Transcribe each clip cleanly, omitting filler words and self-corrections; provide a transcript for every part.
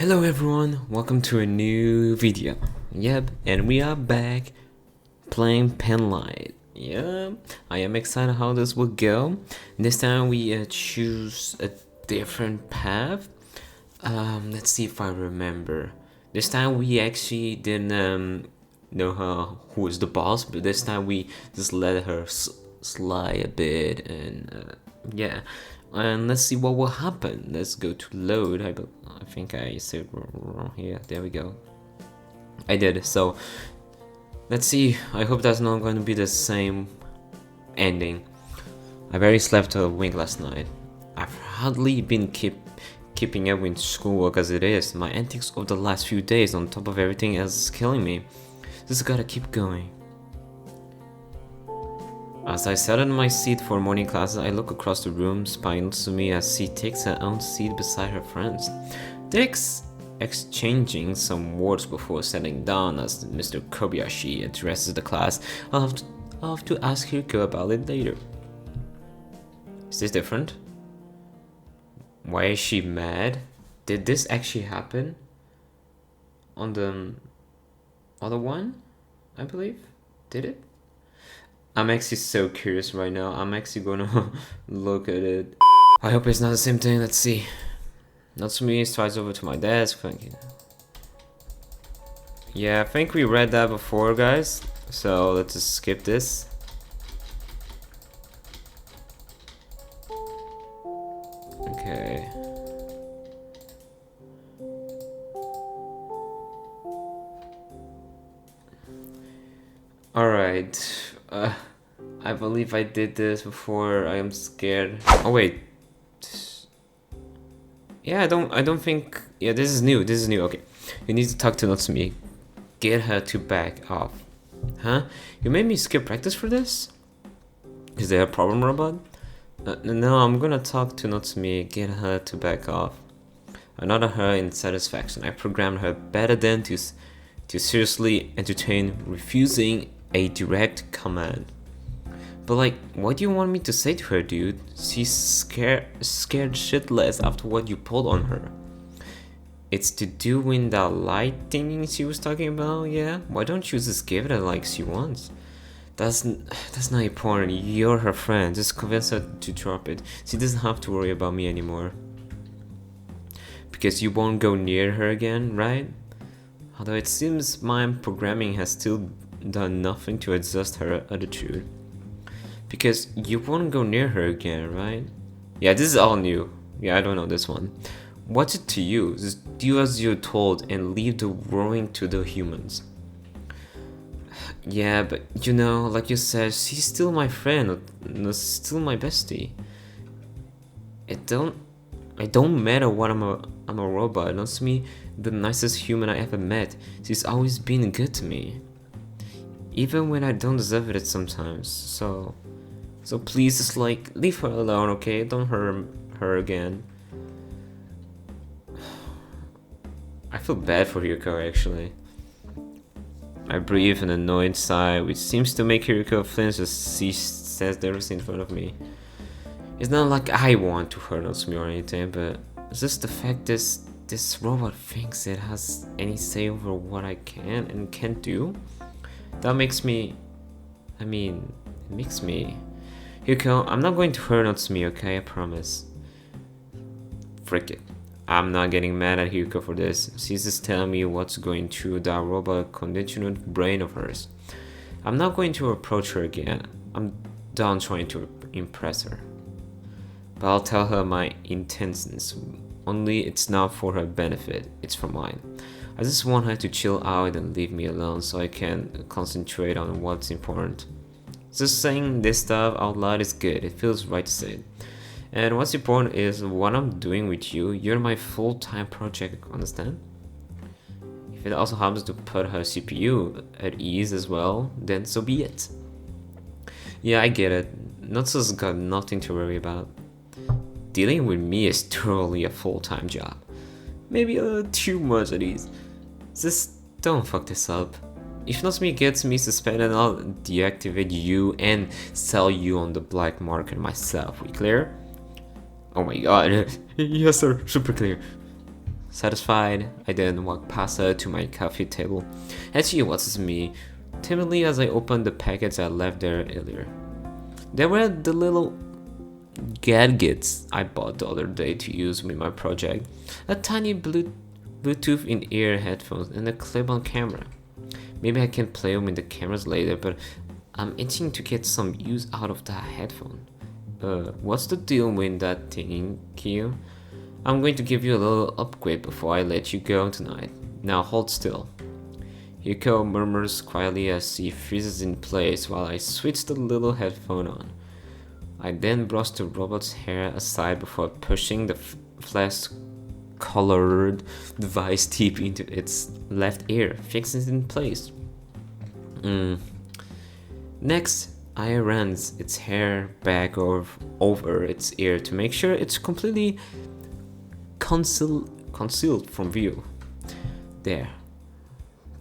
Hello everyone, welcome to a new video. Yep, and we are back playing Penlight. Yeah, I am excited how this will go. This time we choose a different path. Let's see if I remember. This time we actually didn't know who is the boss, but this time we just let her slide a bit, and yeah. And let's see what will happen. Let's go to load. I think I said wrong here. There we go. I did. So let's see. I hope that's not going to be the same ending. I barely slept a wink last night. I've hardly been keeping up with schoolwork as it is. My antics of the last few days on top of everything else is killing me. Just gotta keep going. As I sat in my seat for morning classes, I look across the room, spying to me as she takes her own seat beside her friends. They're exchanging some words before settling down as Mr. Kobayashi addresses the class. I'll have to ask Hiroko about it later. Is this different? Why is she mad? Did this actually happen? On the other one, I believe? Did it? I'm actually so curious right now. I'm actually gonna look at it. I hope it's not the same thing. Let's see. Natsumi strides over to my desk. Thank you. Yeah, I think we read that before, guys. So let's just skip this. Okay. Alright. I believe I did this before. I am scared. Oh wait. Yeah, I don't think. Yeah, this is new. This is new. Okay. You need to talk to Natsumi. Get her to back off. Huh? You made me skip practice for this? Is there a problem, robot? No, I'm gonna talk to Natsumi. Get her to back off. I nodded her in satisfaction. I programmed her better than to seriously entertain refusing a direct command. But like, what do you want me to say to her, dude? She's scared shitless after what you pulled on her. It's to do with that light thing she was talking about, yeah? Why don't you just give it like she wants? That's not important. You're her friend. Just convince her to drop it. She doesn't have to worry about me anymore. Because you won't go near her again, right? Although it seems my programming has still done nothing to adjust her attitude. Because you won't go near her again, right? Yeah, this is all new. Yeah, I don't know this one. What's it to you? Just do as you're told and leave the worrying to the humans. Yeah, but you know, like you said, she's still my friend, still my bestie. It don't matter what I'm a robot. Not me, the nicest human I ever met. She's always been good to me. Even when I don't deserve it sometimes. So please just like leave her alone, okay? Don't hurt her again. I feel bad for Hiroko actually. I breathe an annoyed sigh, which seems to make Hiroko flinch as she says everything in front of me. It's not like I want to hurt Natsumi or anything, but it's just the fact this robot thinks it has any say over what I can and can't do. That makes me... I mean, it makes me... Hiroko, I'm not going to hurt Natsumi, okay? I promise. Frick it. I'm not getting mad at Hiroko for this. She's just telling me what's going through that robot conditioned brain of hers. I'm not going to approach her again. I'm done trying to impress her. But I'll tell her my intentions. Only it's not for her benefit, it's for mine. I just want her to chill out and leave me alone so I can concentrate on what's important. Just saying this stuff out loud is good, it feels right to say it. And what's important is what I'm doing with you. You're my full-time project, understand? If it also happens to put her CPU at ease as well, then so be it. Yeah, I get it. Natsu's got nothing to worry about. Dealing with me is totally a full-time job. Maybe a little too much at ease. Just don't fuck this up. If Natsumi gets me suspended, I'll deactivate you and sell you on the black market myself. We clear? Oh my god. Yes sir, super clear. Satisfied, I then walk past her to my coffee table and she watches me timidly as I open the packets I left there earlier. They were the little gadgets I bought the other day to use with my project. A tiny Bluetooth in-ear headphones and a clip-on camera. Maybe I can play with the cameras later, but I'm itching to get some use out of that headphone. What's the deal with that thing, Kyo? I'm going to give you a little upgrade before I let you go tonight. Now hold still. Hiroko murmurs quietly as she freezes in place while I switch the little headphone on. I then brush the robot's hair aside before pushing the flesh-colored device deep into its left ear, fixing it in place. Next, I runs its hair back over its ear to make sure it's completely concealed from view. There.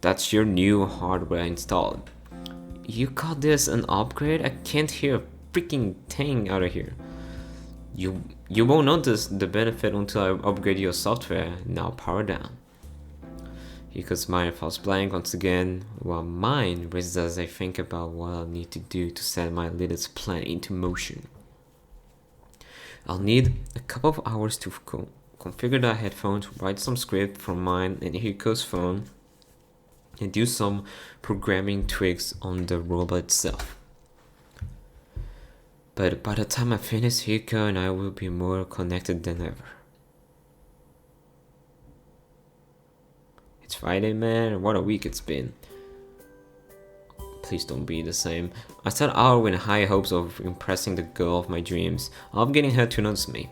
That's your new hardware installed. You call this an upgrade? I can't hear a freaking thing out of here. You won't notice the benefit until I upgrade your software. Now power down. Hiriko's mind falls blank once again, while mine races as I think about what I'll need to do to set my latest plan into motion. I'll need a couple of hours to configure the headphones, write some script from mine and Hiriko's phone, and do some programming tweaks on the robot itself. But by the time I finish, Hiroko and I will be more connected than ever. It's Friday, man. What a week it's been. Please don't be the same. I start out with high hopes of impressing the girl of my dreams, of getting her to notice me.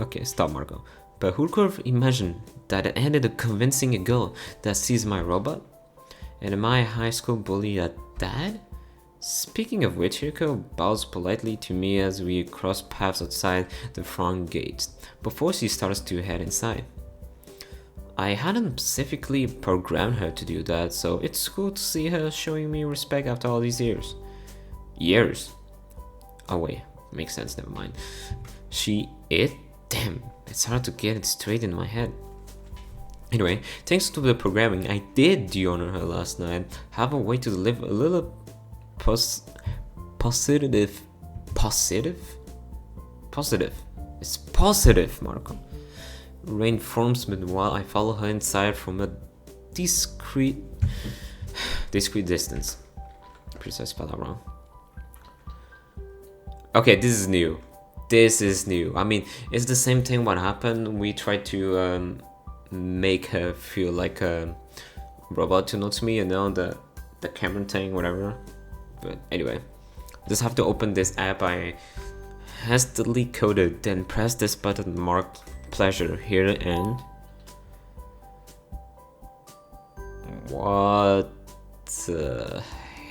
Okay, stop, Marco. But who could have imagined that I ended up convincing a girl that sees my robot? And my high school bully at that? Speaking of which, Hiroko bows politely to me as we cross paths outside the front gates, before she starts to head inside. I hadn't specifically programmed her to do that, so it's cool to see her showing me respect after all these years. Years? Oh wait, makes sense, never mind. Damn, it's hard to get it straight in my head. Anyway, thanks to the programming, I did de-honor her last night. Have a way to live a little positive. It's positive, Marco. Reinforcement while I follow her inside from a discreet distance. Pretty sure I spelled that wrong. Okay, this is new. I mean, it's the same thing what happened. We tried to make her feel like a robot to notice me, you know, the camera thing, whatever. But anyway, just have to open this app I hastily coded, then press this button marked pleasure here and what the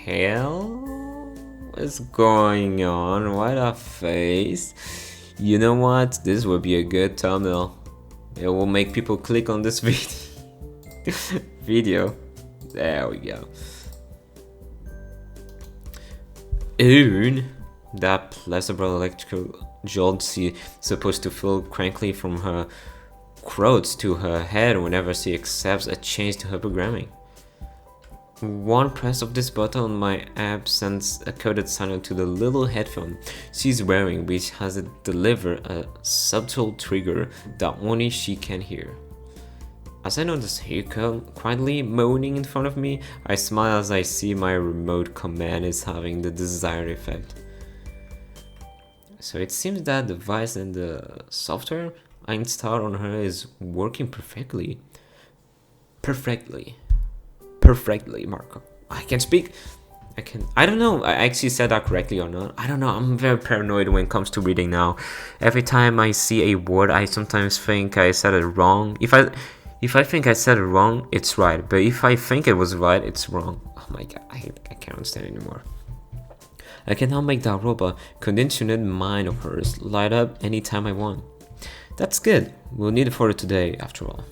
hell is going on? What a face. You know what? This will be a good thumbnail. It will make people click on this video. There we go. That pleasurable electrical jolt she's supposed to feel crankly from her throat to her head whenever she accepts a change to her programming. One press of this button on my app sends a coded signal to the little headphone she's wearing, which has it deliver a subtle trigger that only she can hear. As I notice Hiroko quietly moaning in front of me, I smile as I see my remote command is having the desired effect. So it seems that the device and the software I installed on her is working perfectly. Perfectly, Marco. I can speak. I don't know. I actually said that correctly or not. I don't know. I'm very paranoid when it comes to reading now. Every time I see a word, I sometimes think I said it wrong. If I think I said it wrong, it's right. But if I think it was right, it's wrong. Oh my god, I can't understand anymore. I can now make that robot conditioned mind of hers light up anytime I want. That's good. We'll need it for today, after all.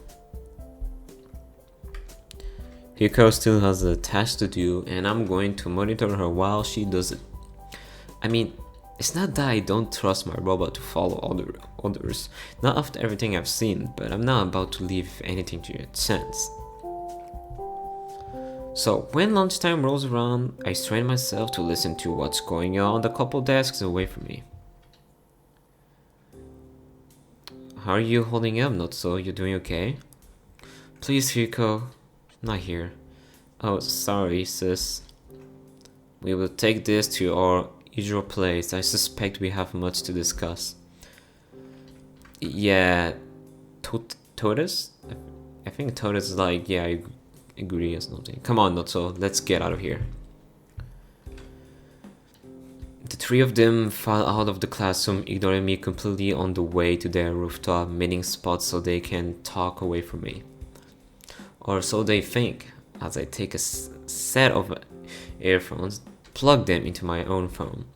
Hiroko still has a task to do, and I'm going to monitor her while she does it. I mean, It's not that I don't trust my robot to follow others, not after everything I've seen, but I'm not about to leave anything to your chance. So when lunchtime rolls around, I strain myself to listen to what's going on a couple desks away from me. How are you holding up, Notso? You doing okay? Please, Hiroko. Not here. Oh, sorry, sis. We will take this to our usual place. I suspect we have much to discuss. Yeah, Totus? I think Totus is like, yeah, I agree or something. Come on, Notso, let's get out of here. The three of them file out of the classroom, ignoring me completely on the way to their rooftop meeting spot so they can talk away from me. Or so they think, as I take a set of earphones, plug them into my own phone.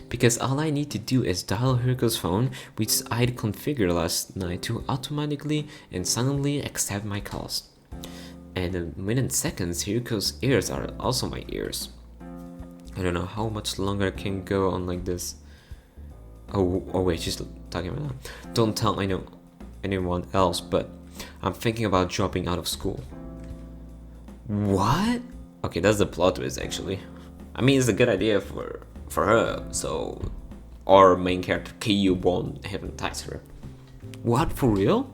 Because all I need to do is dial Hiroko's phone, which I'd configured last night to automatically and silently accept my calls. And within seconds, Hiroko's ears are also my ears. I don't know how much longer I can go on like this. Oh wait, she's talking about that. Don't tell anyone else, but I'm thinking about dropping out of school. What? Okay, that's the plot twist actually. I mean, it's a good idea for her, so our main character Kyu won't hypnotize her. What, for real?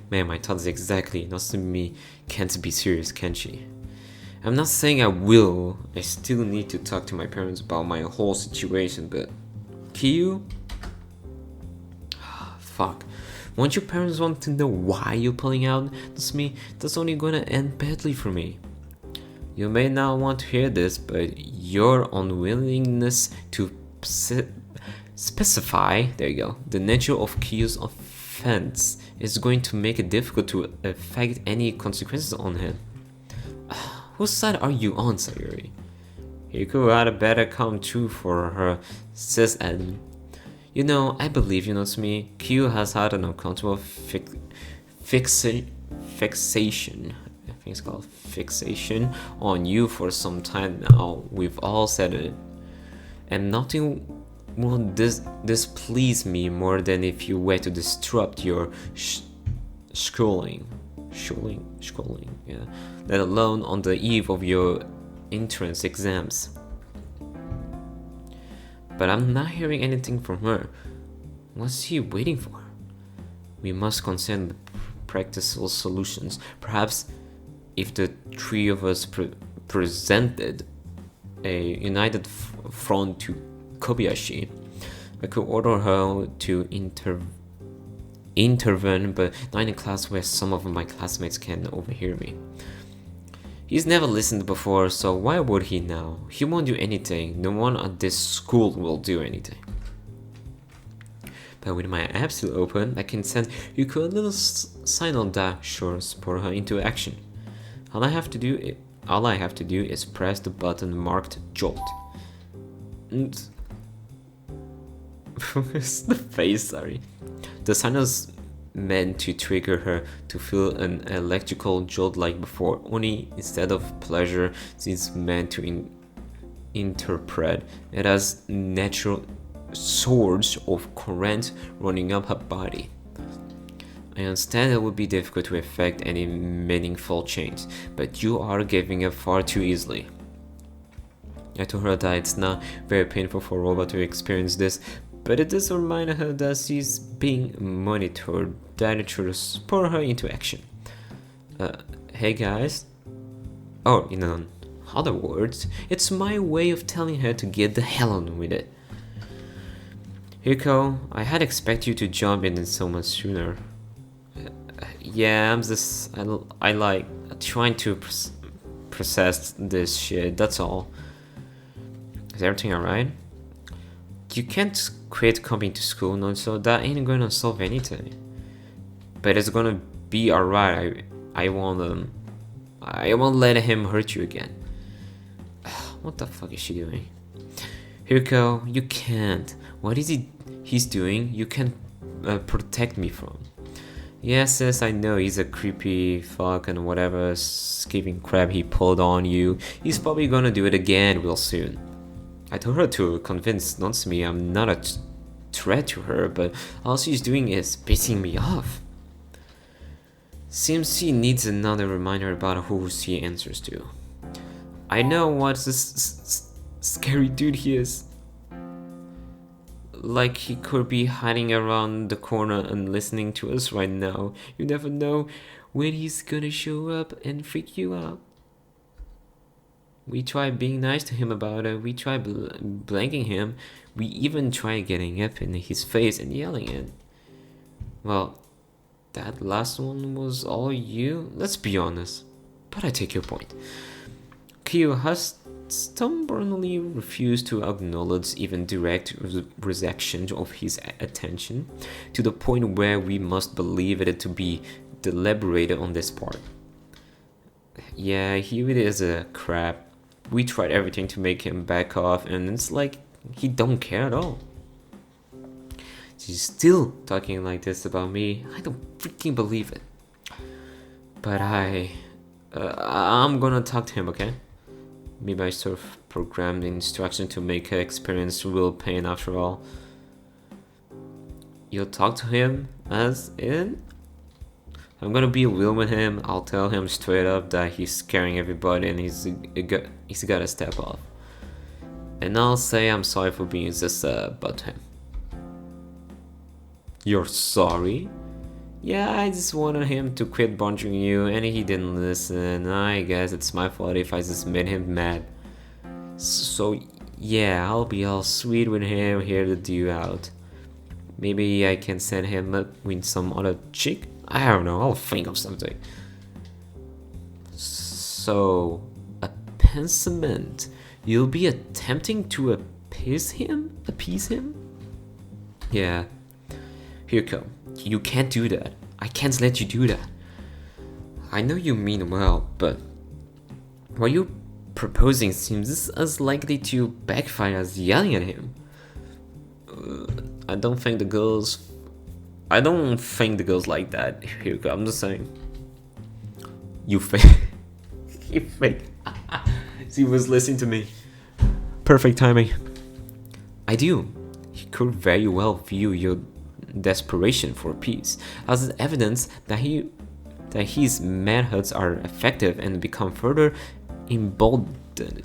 Man, my thoughts exactly. Natsumi can't be serious, can she? I'm not saying I will. I still need to talk to my parents about my whole situation, but Kyu? Fuck. Won't your parents want to know why you're pulling out? That's only gonna end badly for me. You may not want to hear this, but your unwillingness to specify, there you go, the nature of Kyu's offense is going to make it difficult to affect any consequences on him. Whose side are you on, Sayuri? Hiroko had better come true for her, says Adam. You know, I believe you, Natsumi. Kyu has had an uncomfortable fixation, I think it's called fixation, on you for some time now. We've all said it. And nothing would displease me more than if you were to disrupt your schooling, yeah, let alone on the eve of your entrance exams. But I'm not hearing anything from her. What's he waiting for? We must consider practical solutions. Perhaps if the three of us presented a united front to Kobayashi, I could order her to intervene, but not in a class where some of my classmates can overhear me. He's never listened before, so why would he now? He won't do anything. No one at this school will do anything. But with my apps still open, I can send Yuko a little signal that sure spur her into action. All I have to do is press the button marked Jolt. And the face, sorry. The signal's meant to trigger her to feel an electrical jolt like before, only instead of pleasure, it's meant to interpret it as natural surge of current running up her body. I understand it would be difficult to effect any meaningful change, but you are giving up far too easily. I told her that it's not very painful for a robot to experience this, but it does remind her that she's being monitored, that should spur her into action. Hey guys. Oh, in other words, it's my way of telling her to get the hell on with it. Hiroko, I had expected you to jump in so much sooner. Yeah, I like trying to process this shit, that's all. Is everything alright? You can't quit coming to school, no, so that ain't gonna solve anything. But it's gonna be alright. I won't let him hurt you again. What the fuck is she doing? Hiroko, you can't. What is he's doing? You can protect me from. Yes, I know he's a creepy fuck and whatever skipping crap he pulled on you. He's probably gonna do it again real soon. I told her to convince Natsumi I'm not a threat to her, but all she's doing is pissing me off. Seems she needs another reminder about who she answers to. I know what this scary dude he is. Like he could be hiding around the corner and listening to us right now. You never know when he's gonna show up and freak you out. We tried being nice to him about it. We tried blanking him. We even tried getting up in his face and yelling it. Well, that last one was all you? Let's be honest. But I take your point. Kyo has stubbornly refused to acknowledge even direct rejection of his attention, to the point where we must believe it to be deliberate on this part. Yeah, he really is a crap. We tried everything to make him back off, and it's like he don't care at all. She's still talking like this about me. I don't freaking believe it. But I'm gonna talk to him, okay? Maybe I sort of programmed the instruction to make her experience real pain after all. You'll talk to him as in? I'm gonna be real with him. I'll tell him straight up that he's scaring everybody and he's gotta step off. And I'll say I'm sorry for being just butt him. You're sorry? Yeah, I just wanted him to quit bothering you and he didn't listen. I guess it's my fault if I just made him mad. So yeah, I'll be all sweet with him, hear the deal out. Maybe I can send him up with some other chick? I don't know, I'll think of something. So, appeasement. You'll be attempting to appease him? Yeah. Hiroko, you can't do that. I can't let you do that. I know you mean well, but what you're proposing seems as likely to backfire as yelling at him. I don't think the girls like that, Hiroko. I'm just saying. You fake. You fake. She was listening to me. Perfect timing. I do. He could very well view your desperation for peace as evidence that his methods are effective and become further emboldened.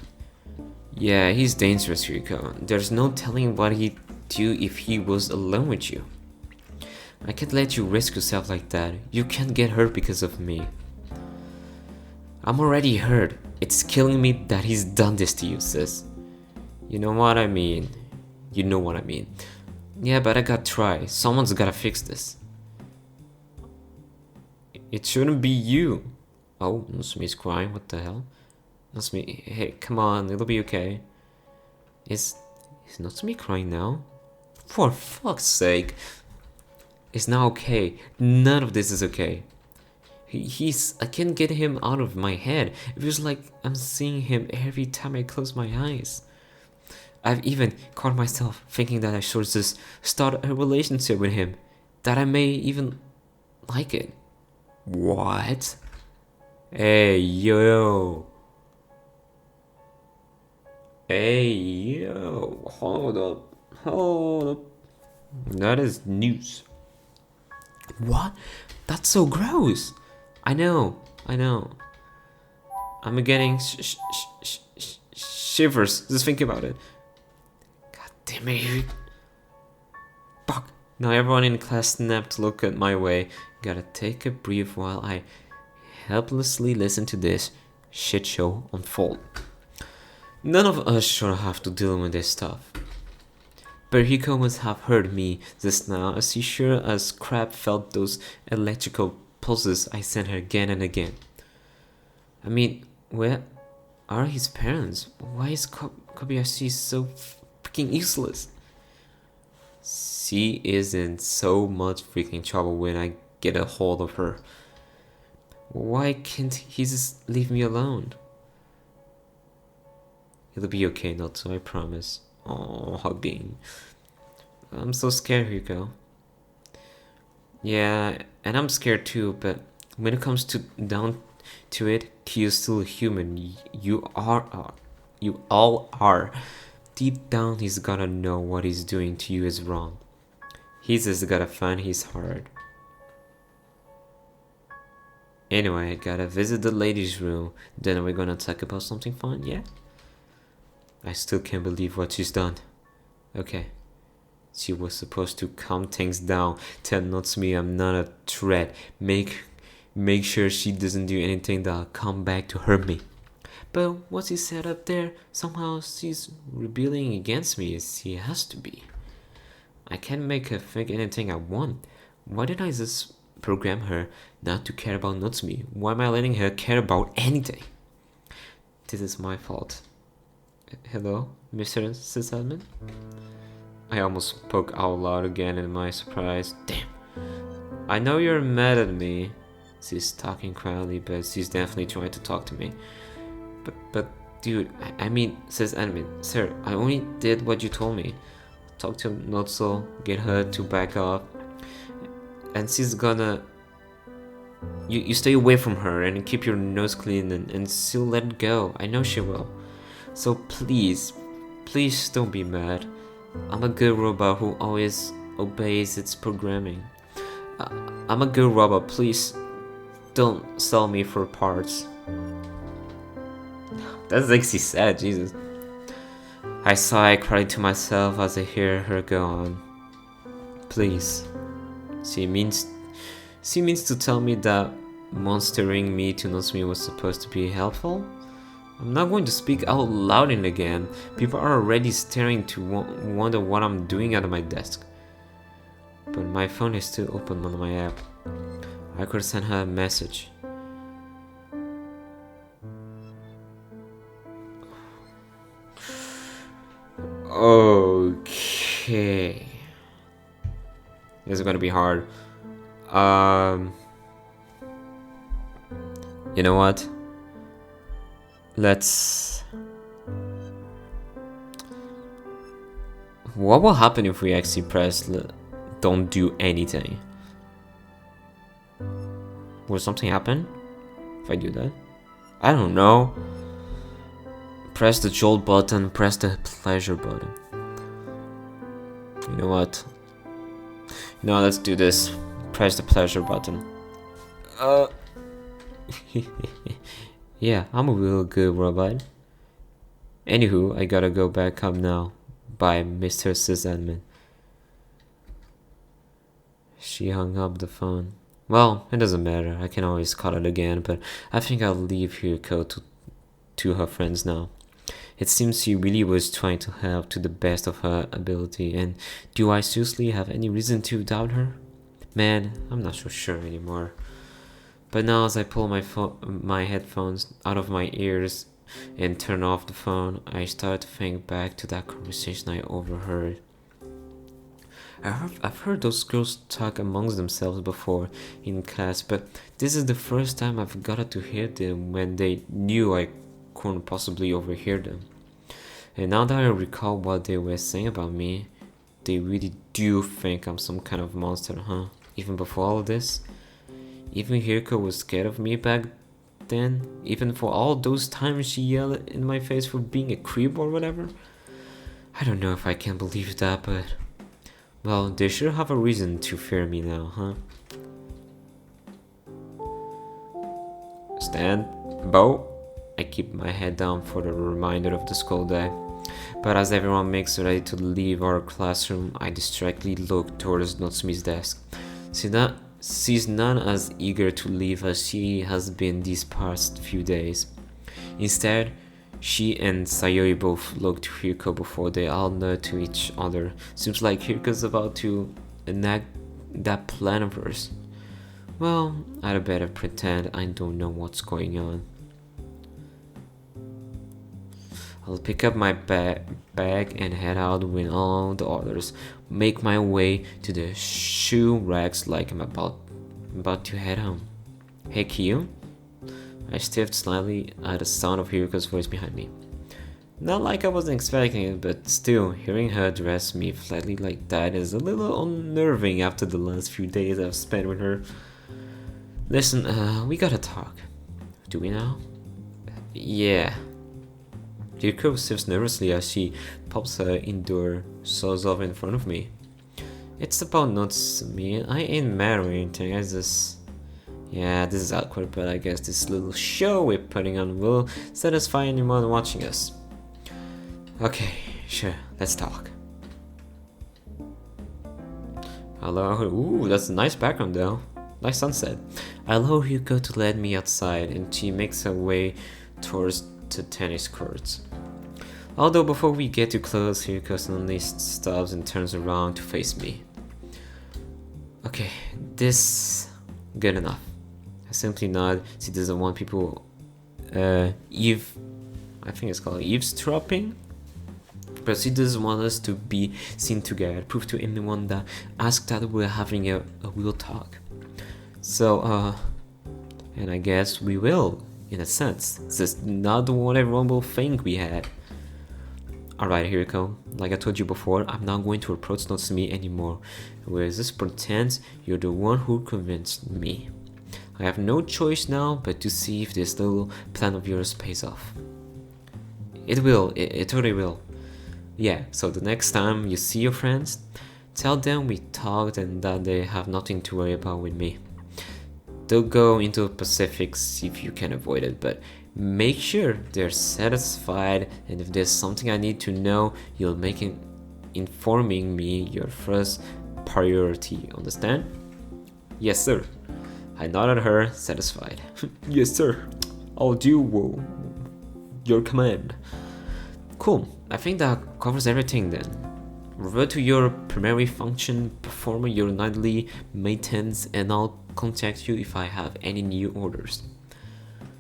Yeah, he's dangerous, Hiroko. There's no telling what he'd do if he was alone with you. I can't let you risk yourself like that. You can't get hurt because of me. I'm already hurt. It's killing me that he's done this to you, sis. You know what I mean. Yeah, but I gotta try. Someone's gotta fix this. It shouldn't be you. Oh, Natsumi's crying. What the hell? Natsumi, hey, come on. It'll be okay. Is Natsumi crying now? For fuck's sake. It's not okay. None of this is okay. I can't get him out of my head. It feels like I'm seeing him every time I close my eyes. I've even caught myself thinking that I should just start a relationship with him. That I may even like it. What? Hey, yo. Hey, yo. Hold up. That is news. What? That's so gross. I know. I'm getting shivers just thinking about it. God damn it. Fuck. Now everyone in class snapped to look at my way. Gotta take a breath while I helplessly listen to this shit show unfold. None of us should have to deal with this stuff. But Hiroko must have heard me just now, as she sure as crap felt those electrical pulses I sent her again and again. I mean, where are his parents? Why is Kobayashi so freaking useless? She is in so much freaking trouble when I get a hold of her. Why can't he just leave me alone? It'll be okay, Natsu, I promise. Oh, hugging. I'm so scared, Hiroko. Yeah, and I'm scared too, but when it comes down to it, Kyo's still human. You all are. Deep down, he's gotta know what he's doing to you is wrong. He's just gotta find his heart. Anyway, I gotta visit the ladies' room. Then we're gonna talk about something fun, yeah? I still can't believe what she's done. Okay. She was supposed to calm things down, tell Natsume I'm not a threat, make sure she doesn't do anything that'll come back to hurt me. But what's he said up there? Somehow she's rebelling against me. She has to be. I can't make her think anything I want. Why didn't I just program her not to care about Natsume? Why am I letting her care about anything? This is my fault. Hello, Mr. Sysadmin? I almost spoke out loud again in my surprise. Damn. I know you're mad at me. She's talking quietly, but she's definitely trying to talk to me. But dude, I mean, says admin, sir, I only did what you told me. Talk to Notso, get her to back up, and she's gonna... You stay away from her and keep your nose clean and she'll let it go. I know she will. So please don't be mad. I'm a good robot who always obeys its programming. I'm a good robot, please don't sell me for parts. That's like she said, Jesus. I sigh, crying to myself as I hear her go on. Please. She means to tell me that monstering me to Natsume was supposed to be helpful? I'm not going to speak out loud in again. People are already staring to wonder what I'm doing at my desk. But my phone is still open on my app. I could send her a message. Okay. This is gonna be hard. You know what? What will happen if we actually press don't do anything? Will something happen if I do that? I don't know. Press the jolt button, press the pleasure button. You know what? No, let's do this. Press the pleasure button. Yeah, I'm a real good robot. Anywho, I gotta go back up now. Bye, Mr. Sysadmin. She hung up the phone. Well, it doesn't matter. I can always call it again, but I think I'll leave Hiroko to her friends now. It seems she really was trying to help to the best of her ability, and do I seriously have any reason to doubt her? Man, I'm not so sure anymore. But now as I pull my headphones out of my ears and turn off the phone, I start to think back to that conversation I overheard. I've heard those girls talk amongst themselves before in class, but this is the first time I've gotten to hear them when they knew I couldn't possibly overhear them. And now that I recall what they were saying about me, they really do think I'm some kind of monster, huh? Even before all of this? Even Hiroko was scared of me back then? Even for all those times she yelled in my face for being a creep or whatever? I don't know if I can believe that, but... well, they sure have a reason to fear me now, huh? Stand, bow. I keep my head down for the reminder of the school day. But as everyone makes ready to leave our classroom, I distractedly look towards Natsume's desk. She's not as eager to leave as she has been these past few days. Instead, she and Sayori both look to Hiroko before they all nod to each other. Seems like Hiroko's about to enact that plan of hers. Well, I'd better pretend I don't know what's going on. I'll pick up my bag and head out with all the others. Make my way to the shoe racks like I'm about to head home. Hey, Kyo? I stiffed slightly at the sound of Hiroko's voice behind me. Not like I wasn't expecting it, but still, hearing her address me flatly like that is a little unnerving after the last few days I've spent with her. Listen, we gotta talk. Do we now? Yeah. Hiroko sniffs nervously as she pops her indoor socks off in front of me. It's about not me. I ain't mad or anything. I just... Yeah, this is awkward, but I guess this little show we're putting on will satisfy anyone watching us. Okay, sure, let's talk. Ooh, that's a nice background though. Nice sunset. I allow Hiroko to let me outside, and she makes her way towards the tennis courts. Although before we get too close, Hiroko suddenly stops and turns around to face me. Okay, this... good enough. I simply nod. She doesn't want people... I think it's called eavesdropping? But she doesn't want us to be seen together, prove to anyone that asks that we're having a real talk. So, and I guess we will, in a sense. It's just not what everyone will think we had. Alright, Hiroko, like I told you before, I'm not going to approach Notsumi anymore. Whereas this pretends you're the one who convinced me. I have no choice now but to see if this little plan of yours pays off. It will, it totally will. Yeah, so the next time you see your friends, tell them we talked and that they have nothing to worry about with me. Don't go into specifics if you can avoid it, but make sure they're satisfied, and if there's something I need to know, you'll make it informing me your first priority, understand? Yes, sir. I nodded at her, satisfied. Yes, sir. I'll do your command. Cool. I think that covers everything then. Revert to your primary function, perform your nightly maintenance, and I'll contact you if I have any new orders.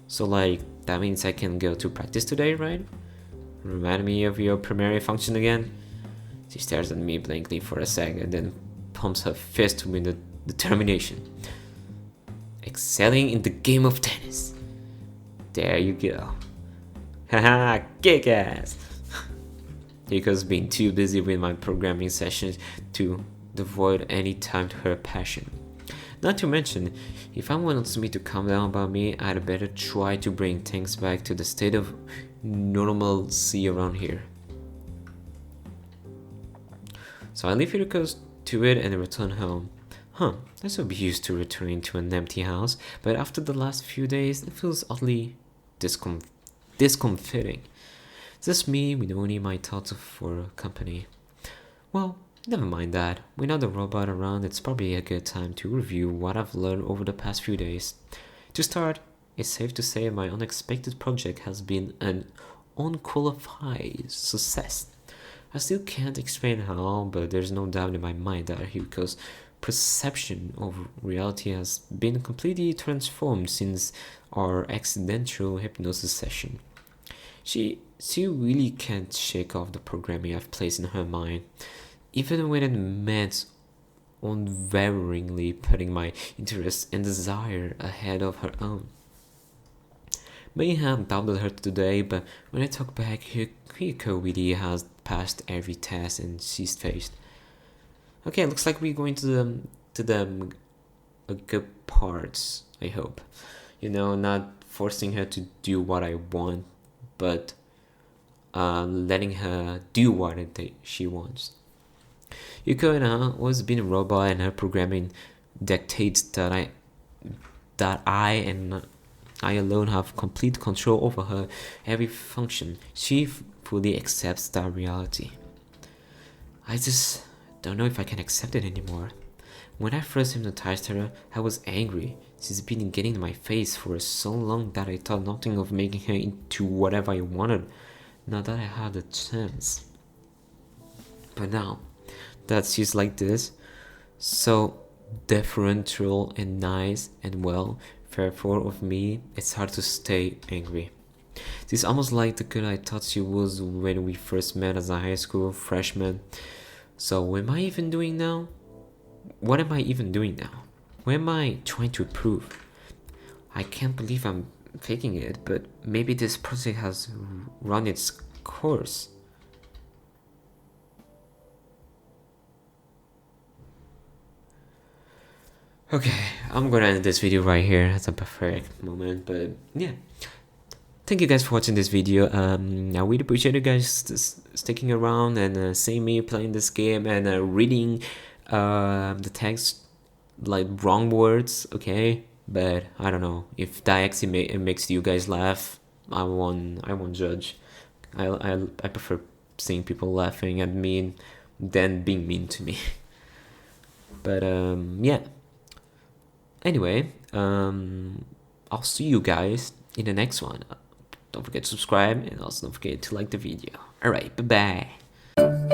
So like, that means I can go to practice today, right? Remind me of your primary function again? She stares at me blankly for a second, then pumps her fist with determination. Excelling in the game of tennis. There you go. Haha, kick ass! Hiroko's been too busy with my programming sessions to devote any time to her passion. Not to mention, if I want me to calm down about me, I'd better try to bring things back to the state of normalcy around here. So I leave Hiroko to it and return home. I'm so used to returning to an empty house, but after the last few days, it feels oddly discomforting. Just me with only my thoughts for company. Well, never mind that. Without the robot around, it's probably a good time to review what I've learned over the past few days. To start, it's safe to say my unexpected project has been an unqualified success. I still can't explain how, but there's no doubt in my mind that Hiroko's perception of reality has been completely transformed since our accidental hypnosis session. She really can't shake off the programming I've placed in her mind, even when it meant unwaveringly putting my interests and desire ahead of her own. May have doubted her today, but when I talk back, Hiroko really has passed every test and she's faced. Okay, looks like we're going to the good parts, I hope. You know, not forcing her to do what I want, but letting her do what she wants. Yuko and I always been a robot, and her programming dictates that I alone have complete control over her every function. She fully accepts that reality. I just don't know if I can accept it anymore. When I first hypnotized her, I was angry. She's been getting in my face for so long that I thought nothing of making her into whatever I wanted, now that I had the chance. But now that she's like this, so deferential and nice and well, fearful of me, it's hard to stay angry. She's almost like the girl I thought she was when we first met as a high school freshman. So what am I even doing now? What am I even doing now? What am I trying to prove? I can't believe I'm faking it, but maybe this project has run its course. Okay, I'm gonna end this video right here. That's a perfect moment, but yeah. thank you guys for watching this video. I really appreciate you guys sticking around and seeing me playing this game and reading the text like wrong words, okay? But I don't know if that actually makes you guys laugh. I won't judge. I prefer seeing people laughing at me than being mean to me. But yeah. Anyway, I'll see you guys in the next one. Don't forget to subscribe and also don't forget to like the video. Alright, bye bye.